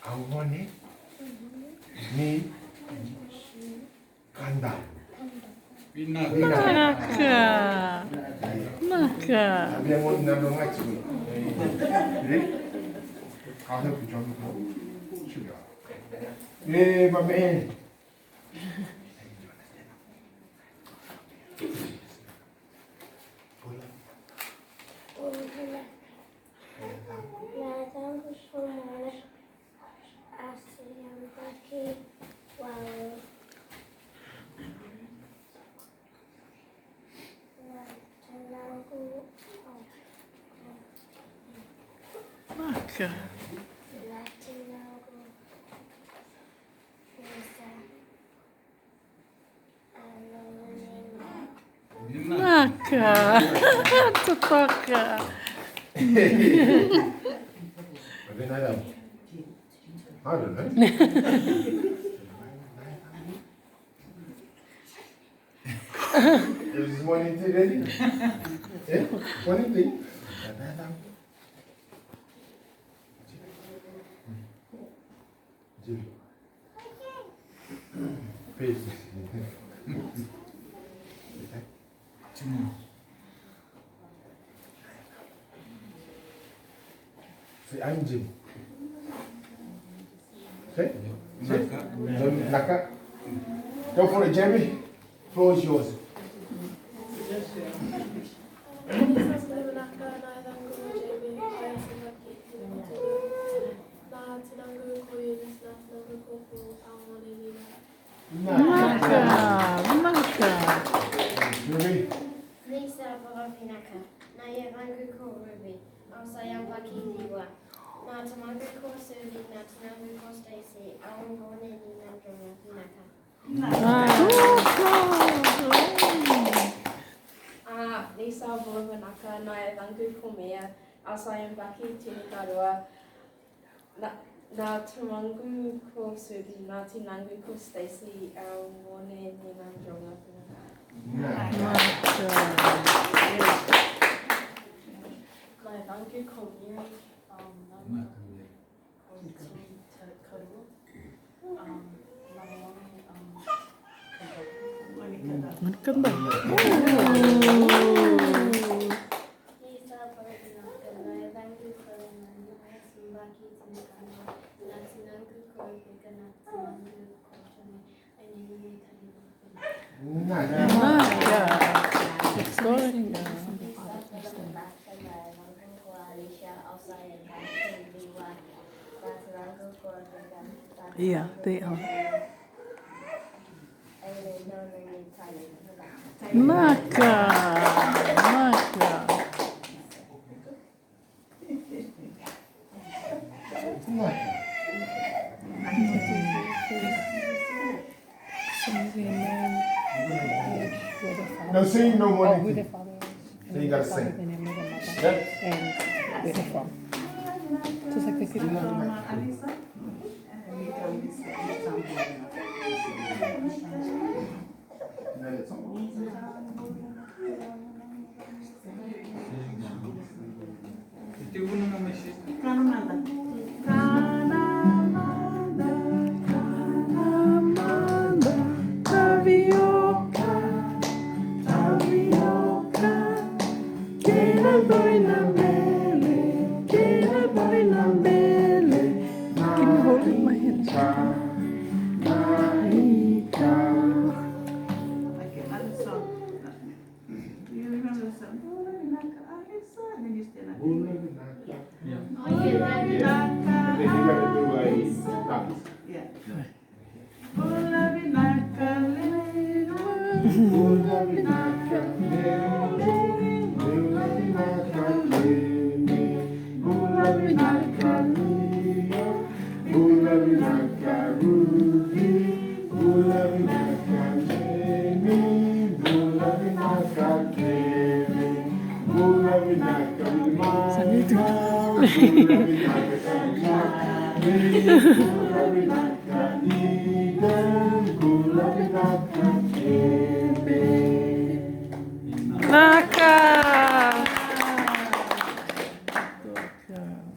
어머니 니 간다. Naka. Naka. Abbiamo una donazione. Casa più giorno va bene. Naka. Naka. Totoka. Ben adam. Hadi lan. Is money ready? Eh? Money? Peace. Say I'm Jim. Say? Naka. Go for it, Jeremy. Floor is yours. Naka. Naka. Ruby. Lisa Borofinaka, Nayavangu Ko Ruby, Osayam Pakiliwa, Natamagu Ko Sudi, Natanagu Ko Stacy, Awangone Nina Finaka. Lisa Borofinaka, Nayavangu Ko Mea, Osayam Paki Tinikarua, Natamangu Ko Sudi, Natinangu Ko Stacy, Awangone Nina Finaka. Nayavangu Ko Miri, Maganda. Naka. Exploring. Yeah, they are. Naka. Naka. No sing, no Oh, money. with the father. So you gotta sing. And then with the mother. Yeah. And with the from. Just like the kid. Tapioca, tapioca, queira dói na pele, queira dói na pele. Can you hold it in my hand? Marika. Okay, other song. Do you remember the song? Then you still not. Then you gotta do Yeah. Bula binaka lele, Bula binaka lele, bula binaka lele, bula binaka lele, bula binaka ruby, bula binaka lele, bula binaka lele, bula binaka lele, bula binaka Naka. Good girl.